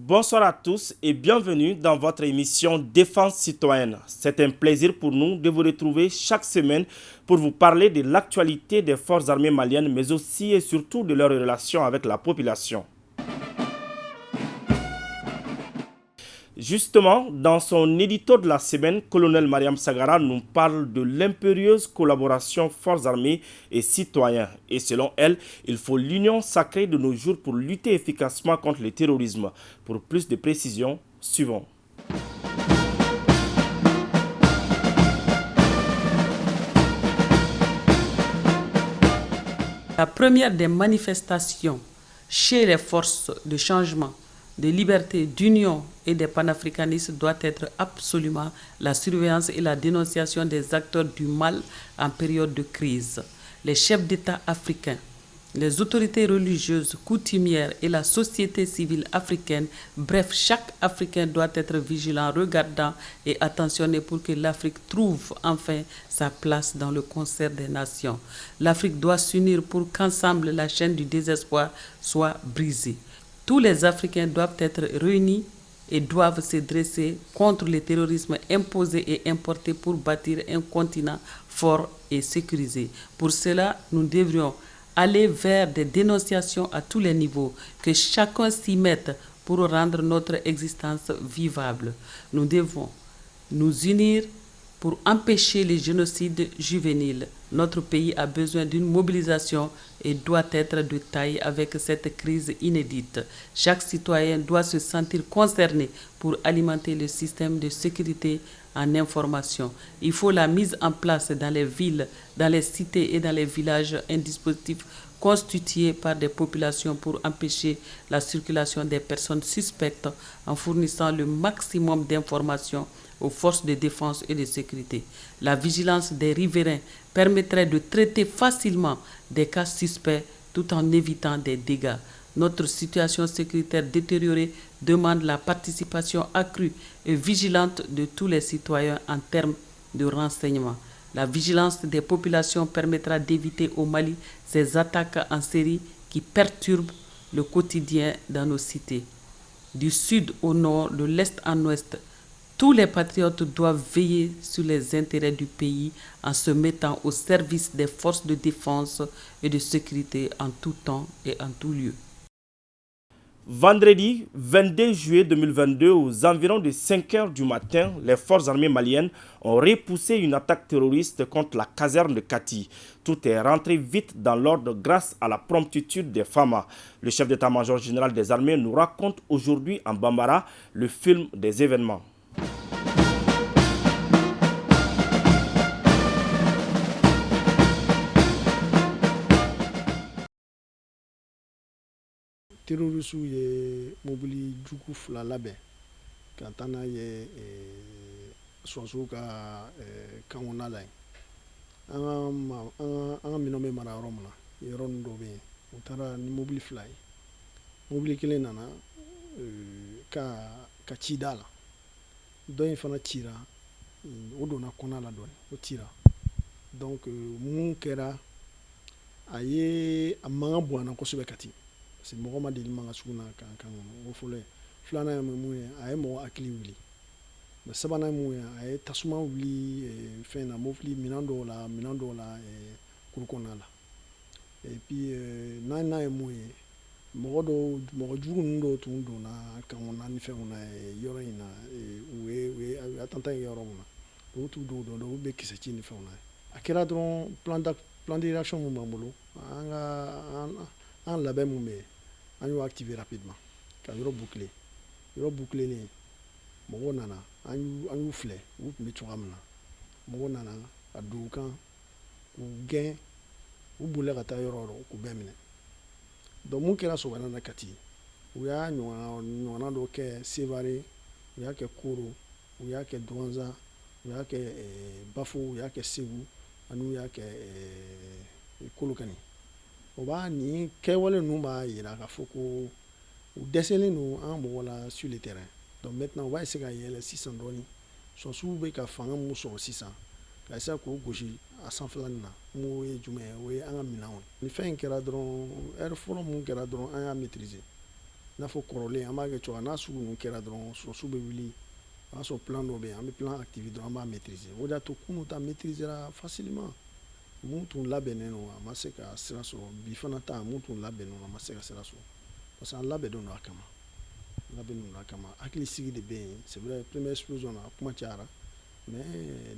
Bonsoir à tous et bienvenue dans votre émission Défense citoyenne. C'est un plaisir pour nous de vous retrouver chaque semaine pour vous parler de l'actualité des forces armées maliennes, mais aussi et surtout de leurs relations avec la population. Justement, dans son édito de la semaine, Colonel Mariam Sagara nous parle de l'impérieuse collaboration forces armées et citoyens. Et selon elle, il faut l'union sacrée de nos jours pour lutter efficacement contre le terrorisme. Pour plus de précisions, suivons. La première des manifestations chez les forces de changement, de liberté, d'union et des panafricanistes doit être absolument la surveillance et la dénonciation des acteurs du mal en période de crise. Les chefs d'État africains, les autorités religieuses, coutumières et la société civile africaine, bref, chaque Africain doit être vigilant, regardant et attentionné pour que l'Afrique trouve enfin sa place dans le concert des nations. L'Afrique doit s'unir pour qu'ensemble la chaîne du désespoir soit brisée. Tous les Africains doivent être réunis et doivent se dresser contre le terrorisme imposé et importé pour bâtir un continent fort et sécurisé. Pour cela, nous devrions aller vers des dénonciations à tous les niveaux, que chacun s'y mette pour rendre notre existence vivable. Nous devons nous unir pour empêcher les génocides juvéniles. Notre pays a besoin d'une mobilisation et doit être de taille avec cette crise inédite. Chaque citoyen doit se sentir concerné pour alimenter le système de sécurité en information. Il faut la mise en place dans les villes, dans les cités et dans les villages un dispositif constitué par des populations pour empêcher la circulation des personnes suspectes en fournissant le maximum d'informations aux forces de défense et de sécurité. La vigilance des riverains permettrait de traiter facilement des cas suspects tout en évitant des dégâts. Notre situation sécuritaire détériorée demande la participation accrue et vigilante de tous les citoyens en termes de renseignement. La vigilance des populations permettra d'éviter au Mali ces attaques en série qui perturbent le quotidien dans nos cités. Du sud au nord, de l'est en ouest, tous les patriotes doivent veiller sur les intérêts du pays en se mettant au service des forces de défense et de sécurité en tout temps et en tout lieu. Vendredi 22 juillet 2022, aux environs de 5 heures du matin, les forces armées maliennes ont repoussé une attaque terroriste contre la caserne de Kati. Tout est rentré vite dans l'ordre grâce à la promptitude des FAMA. Le chef d'état-major général des armées nous raconte aujourd'hui en Bambara le film des événements. Terroristes ye mobili jugu fila labɛn ka taa n'a ye sɔrɔsiw ka kanw la yen an ka minɛnw bɛ mara yɔrɔ min na yɔrɔ ninnu dɔw bɛ yen u taara ni mobili fila ye mobili kelen nana ka ci da la dɔ in fana cira o donna kɔnɔ la dɔɔnin o cira donc mun kɛra a mankan bonyana kosɛbɛ Kati parce que mɔgɔ ma deli mankan sugu na kan kɔnɔ o fɔlɔ ye filanan ye mun ye a ye mɔgɔ hakili wuli mais sabanan ye mun ye a ye tasuma wuli fɛn na mobili minɛn dɔw la kuru kɔnɔna la et puis n'a ye mun ye mɔgɔ jugu ninnu dɔw tun donna kan kɔnɔna ni fɛnw na yɔrɔ in na u ye attentat ye yɔrɔ min na olu t'u dɔw dɔn olu bɛ kisɛ ci ni fɛnw na a kɛra dɔrɔn plan de réaction mun b'an bolo an labɛn mun bɛ yen an y'o activer rapidement ka yɔrɔ boucler mɔgɔw nana an y'u filɛ u tun bɛ cogoya min na mɔgɔw nana a don u kan k'u gɛn u bolila ka taa yɔrɔ o yɔrɔ k'u bɛɛ minɛ donc mun kɛra sɔgɔmada na Kati u y'a ɲɔgɔnna dɔ kɛ Sevare u y'a kɛ Koro u y'a kɛ Douanza u y'a kɛ Bafo u y'a kɛ Segu ani u y'a kɛ Kolokani o b'a ni kɛwale ninnu b'a yira k'a fɔ ko u dɛsɛlen don an mɔgɔ la sur le terrain. Donc maintenant o b'a essayer ka yɛlɛ sisan dɔɔni sɔrɔsiw bɛ ka fanga mun sɔrɔ sisan ka essayer k'o gosi a sanfɛlanin na mun ye jumɛn ye o ye an ka minɛnw ni fɛn in kɛra dɔrɔn heure fɔlɔ mun kɛra dɔrɔn an y'a maîtriser i n'a fɔ kɔrɔlen an b'a kɛ cogoya n'a sugu ninnu kɛra dɔrɔn sɔrɔsiw bɛ wuli o y'a sɔrɔ plan dɔ bɛ yen an bɛ plan activer dɔrɔn an b'a maîtriser o de y'a to kunun ta maîtrisera facilement mun tun labɛnnen don a ma se ka sira sɔrɔ bi fana ta mun tun labɛnnen don a ma se ka sira sɔrɔ parce que an labɛnnen don a kama hakili sigi de bɛ yen c'est vrai première explosion na kuma cayara mais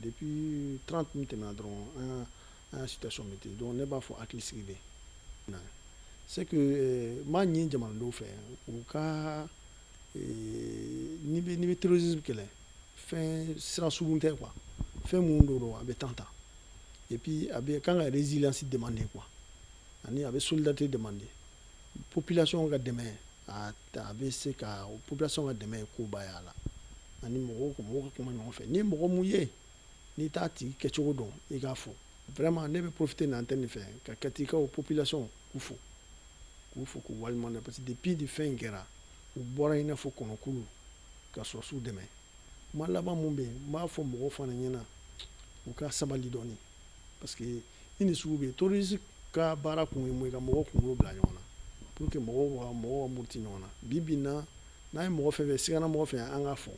depuis 30 minutes tɛmɛna dɔrɔn an y'a situation maîtriser donc ne b'a fɔ hakili sigi bɛ yen c'est que n b'a ɲini jamanadenw fɛ u ka n'i bɛ terrorisme kɛlɛ fɛn sira sugu tɛ quoi fɛn mun don a bɛ temps ta et puis a bɛ kan ka résilience demander quoi ani a bɛ solidarité demander population ka dɛmɛ a bɛ se ka population ka dɛmɛ ye koba y'a la ani mɔgɔw ka kuma ɲɔgɔn fɛ ni mɔgɔ mun ye n'i t'a tigi kɛcogo dɔn i k'a fɔ vraiment ne bɛ profiter nin antenne fɛ ka kɛtikaw population k'u fo k'u waleɲuman parce que depuis de fɛn in kɛra u bɔra i n'a fɔ kɔnɔkulu ka sɔrɔsiw dɛmɛ kuma laban mun bɛ yen n b'a fɔ mɔgɔw fana ɲɛna u ka sabali dɔɔni parce que ni nin sugu bɛ yen terroriste ka baara kun ye mun ye ka mɔgɔw kunkolo bila ɲɔgɔn na pour que mɔgɔw ka muruti ɲɔgɔn na bi bi in na n'a ye mɔgɔ fɛn fɛn sigana mɔgɔ fɛn an k'a fɔ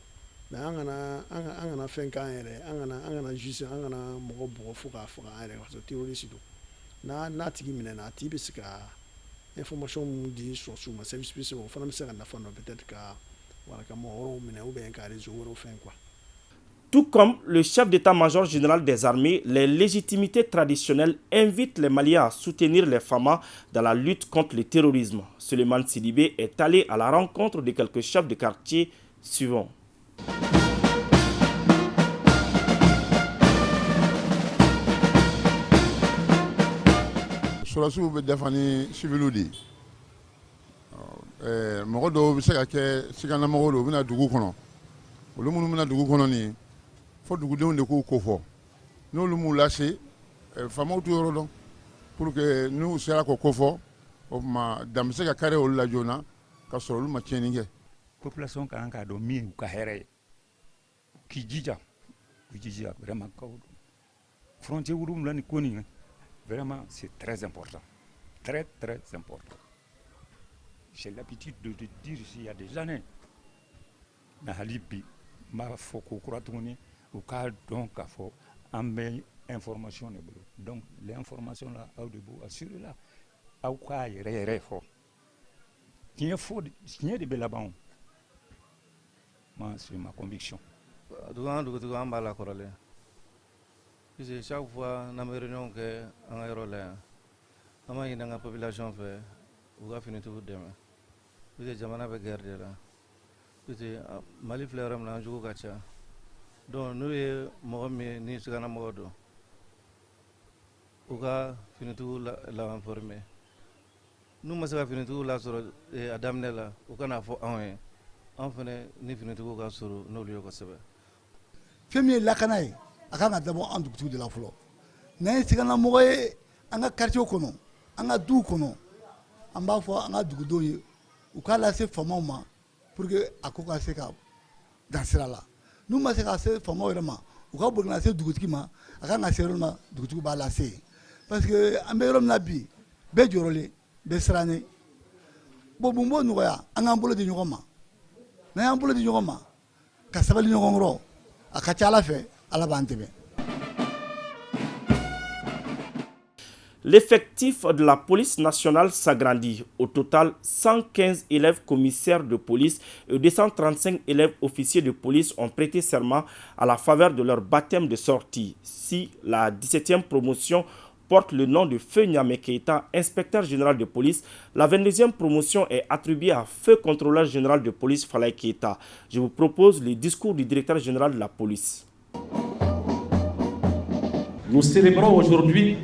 mais an kana fɛn k'an yɛrɛ an kana juger an kana mɔgɔ bugɔ fo k'a faga an yɛrɛ parce que terroriste don n'a tigi minɛna a tigi bɛ se ka information mun di sɔrɔsiw ma service spécial o fana bɛ se ka nafa dɔn peut-être ka mɔgɔ wɛrɛw minɛ ou bien ka réseau wɛrɛw fɛn quoi. Tout comme le chef d'état-major général des armées, les légitimités traditionnelles invitent les Maliens à soutenir les FAMA dans la lutte contre le terrorisme. Suleiman Sidibé est allé à la rencontre de quelques chefs de quartier suivants. Sɔrɔsiw bɛ dafa ni civiliw de ye mɔgɔ dɔw bɛ se ka kɛ sikanamɔgɔw don u bɛna dugu kɔnɔ olu minnu bɛna dugu kɔnɔ nin fo dugudenw de k'u ko fɔ n'olu m'u lase faamaw t'u yɔrɔ dɔn pour que n'u sera k'o ko fɔ o tuma dan bɛ se ka kari olu la joona ka sɔrɔ olu ma tiɲɛni kɛ. Population kan k'a dɔn min y'u ka hɛrɛ ye k'i jija vraiment kaw frontière wolonwula ni ko nin vraiment c'est très important très important. J'ai l'habitude de dire ici il y a des années na hali bi n b'a fɔ ko kura tuguni u k'a dɔn k'a fɔ an bɛ information de bolo donc l'information là aw de b'o assurer la aw k'a yɛrɛ fɔ tiɲɛ de bɛ laban o moi c'est ma conviction. Dugutigiw an b'a la kɔrɔlen puisque chaque fois n'an bɛ réunion kɛ an ka yɔrɔ la yan an b'a ɲini an ka population fɛ u ka finitigiw dɛmɛ puisque jamana bɛ guerre de la puisque Mali filɛ yɔrɔ min na an jugu ka ca donc n'u ye mɔgɔ min ni sigana mɔgɔ don u ka finitigiw la informer n'u ma se ka finitigiw lasɔrɔ a daminɛ la u kana fɔ anw ye anw fana ni finitigiw ka surun n'olu ye kosɛbɛ. Fɛn min ye lakana ye a kan ka dabɔ an dugutigiw de la fɔlɔ n'an ye siganamɔgɔ ye an ka quartier kɔnɔ an ka duw kɔnɔ an b'a fɔ an ka dugudenw ye u k'a lase faamaw ma pour que a ko ka se ka dan sira la n'u ma se ka se faamaw yɛrɛ ma u ka boli ka se dugutigi ma a kan ka se yɔrɔ min na dugutigi b'a lase parce que an bɛ yɔrɔ min na bi bɛɛ jɔrɔlen bɛɛ sirannen bon mun b'o nɔgɔya an k'an bolo di ɲɔgɔn ma n'an y'an bolo di ɲɔgɔn ma ka sabali ɲɔgɔn kɔrɔ a ka ca Ala fɛ Ala b'an dɛmɛ. L'effectif de la police nationale s'agrandit. Au total, 115 élèves commissaires de police et 235 élèves officiers de police ont prêté serment à la faveur de leur baptême de sortie. Si la 17e promotion porte le nom de Feu Niamé Keïta, inspecteur général de police, la 22e promotion est attribuée à Feu contrôleur général de police Falaye Keïta. Je vous propose le discours du directeur général de la police. Nous célébrons aujourd'hui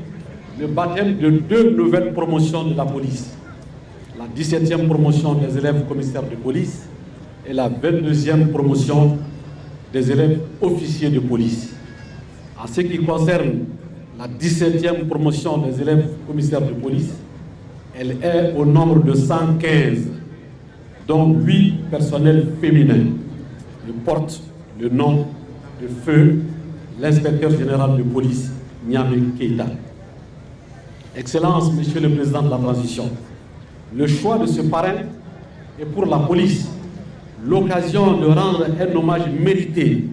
le baptême de 2 nouvelles promotions de la police. La 17e promotion des élèves commissaires de police et la 22e promotion des élèves officiers de police. En ce qui concerne la 17e promotion des élèves commissaires de police, Elle est au nombre de 115, dont 8 personnels féminins. Elle porte le nom de feu l'inspecteur général de police, Niamey Keïta. Excellence, Monsieur le Président de la Transition, le choix de ce parrain est pour la police l'occasion de rendre un hommage mérité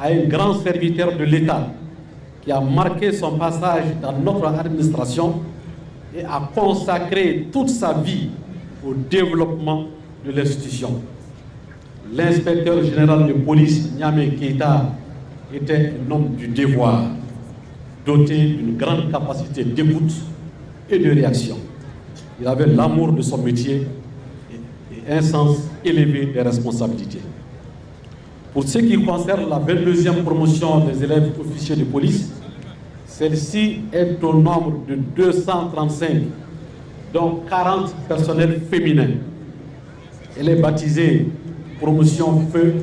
à un grand serviteur de l'État qui a marqué son passage dans notre administration et a consacré toute sa vie au développement de l'institution. L'inspecteur général de police, Niamey Keïta, était un homme du devoir, doté d'une grande capacité d'écoute et de réaction. Il avait l'amour de son métier et un sens élevé des responsabilités. Pour ce qui concerne la 22e promotion des élèves officiers de police, celle-ci est au nombre de 235, dont 40 personnels féminins. Elle est baptisée promotion feu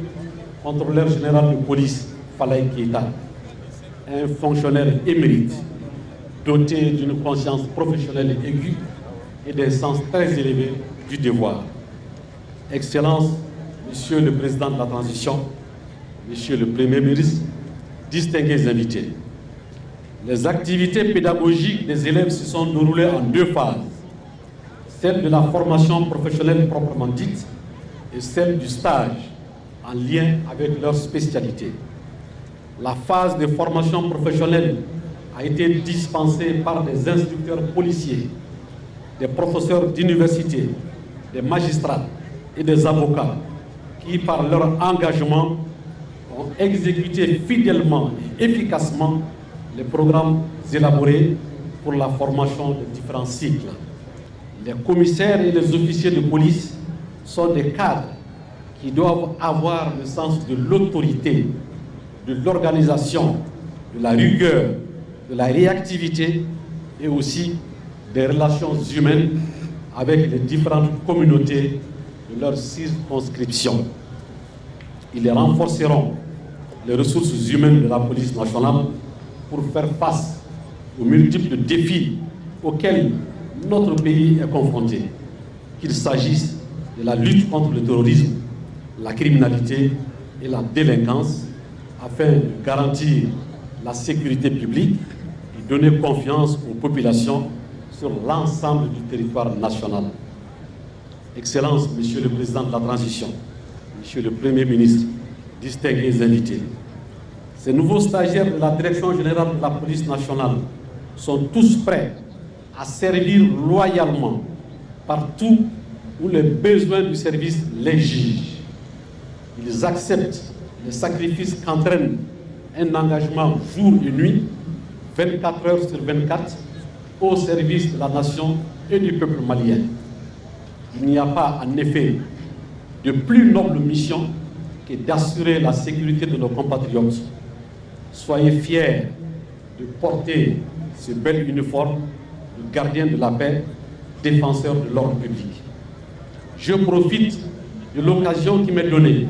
contrôleur général de police Falaye Keïta, un fonctionnaire émérite, doté d'une conscience professionnelle aiguë et d'un sens très élevé du devoir. Excellence, Monsieur le Président de la Transition, Monsieur le Premier ministre, distingués invités. Les activités pédagogiques des élèves se sont déroulées en 2 phases. Celle de la formation professionnelle proprement dite et celle du stage en lien avec leur spécialité. La phase de formation professionnelle a été dispensée par des instructeurs policiers, des professeurs d'université, des magistrats et des avocats qui, par leur engagement, ont exécuté fidèlement et efficacement les programmes élaborés pour la formation de différents cycles. Les commissaires et les officiers de police sont des cadres qui doivent avoir le sens de l'autorité, de l'organisation, de la rigueur, de la réactivité et aussi des relations humaines avec les différentes communautés de leur circonscription. Ils renforceront les ressources humaines de la police nationale pour faire face aux multiples défis auxquels notre pays est confronté, qu'il s'agisse de la lutte contre le terrorisme, la criminalité et la délinquance, afin de garantir la sécurité publique et donner confiance aux populations sur l'ensemble du territoire national. Excellence, Monsieur le Président de la Transition, Monsieur le Premier ministre, distingués invités, ces nouveaux stagiaires de la Direction générale de la police nationale sont tous prêts à servir loyalement partout où les besoins du service l'exigent. Ils acceptent les sacrifices qu'entraîne un engagement jour et nuit, 24 heures sur 24, au service de la nation et du peuple malien. Il n'y a pas, en effet, de plus noble mission que d'assurer la sécurité de nos compatriotes. Soyez fiers de porter ce bel uniforme de gardien de la paix, défenseur de l'ordre public. Je profite de l'occasion qui m'est donnée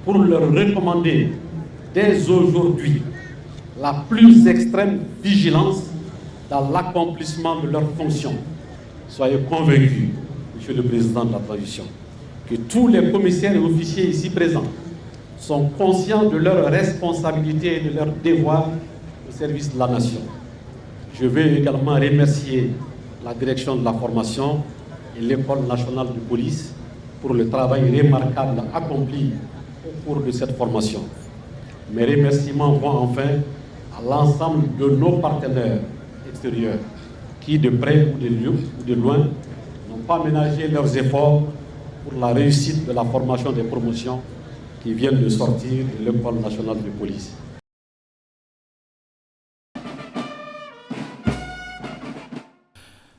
pour leur recommander dès aujourd'hui la plus extrême vigilance dans l'accomplissement de leurs fonctions. Soyez convaincus, Monsieur le Président de la Transition, que tous les commissaires et officiers ici présents sont conscients de leurs responsabilités et de leurs devoirs au service de la nation. Je veux également remercier la direction de la formation et l'École nationale de police pour le travail remarquable accompli au cours de cette formation. Mes remerciements vont enfin à l'ensemble de nos partenaires extérieurs qui, de près ou de loin, n'ont pas ménagé leurs efforts pour la réussite de la formation des promotions qui viennent de sortir de l'École nationale de police.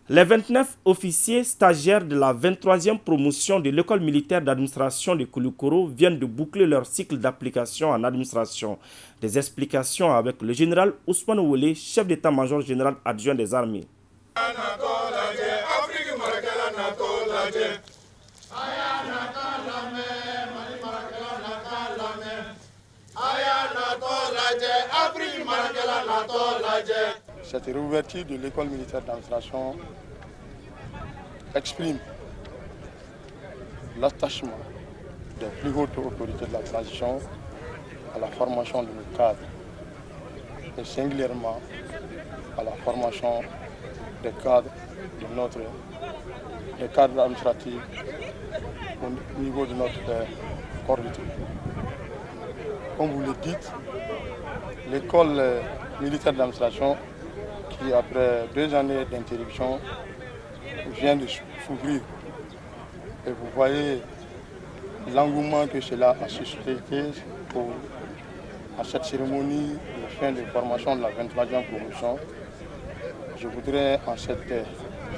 Les 29 officiers stagiaires de la 23e promotion de l'école militaire d'administration de Koulikoro viennent de boucler leur cycle d'application en administration. Des explications avec le général Ousmane Ouele, chef d'état-major général adjoint des armées. Cette réouverture de l'école militaire d'administration exprime l'attachement des plus hautes autorités de la transition à la formation de nos cadres et singulièrement à la formation des cadres des cadres administratifs au niveau de notre corps d'études. Comme vous le dites, l'école militaire d'administration qui, après 2 années d'interruption, vient de s'ouvrir. Et vous voyez l'engouement que cela a suscité à cette cérémonie de fin de formation de la 23e promotion. Je voudrais en cette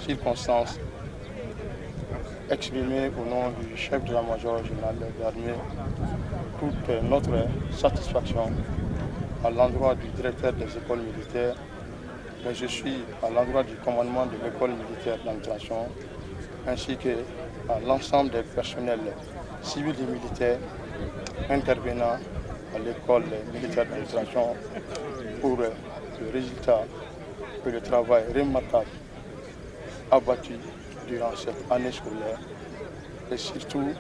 circonstance exprimer au nom du chef de la major générale de l'armée toute notre satisfaction à l'endroit du directeur des écoles militaires, mais je suis à l'endroit du commandement de l'école militaire d'administration, ainsi qu'à l'ensemble des personnels civils et militaires intervenant à l'école militaire d'administration pour le résultat et le travail remarquable abattu durant cette année scolaire et surtout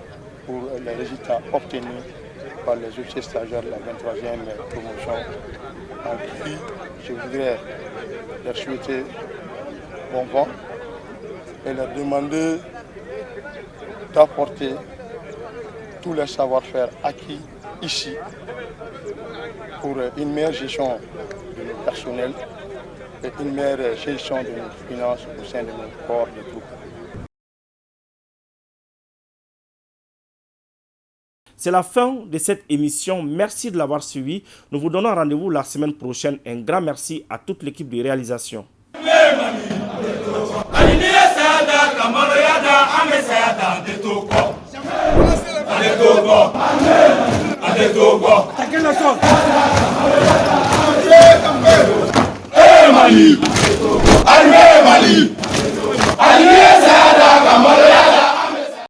pour les résultats obtenus par les officiers stagiaires de la 23e promotion, en qui je voudrais leur souhaiter bon vent et leur demander d'apporter tous les savoir-faire acquis ici pour une meilleure gestion de nos personnels et une meilleure gestion de nos finances au sein de nos corps de troupes. C'est la fin de cette émission. Merci de l'avoir suivi. Nous vous donnons rendez-vous la semaine prochaine. Un grand merci à toute l'équipe de réalisation. Mali, Mali, Mali,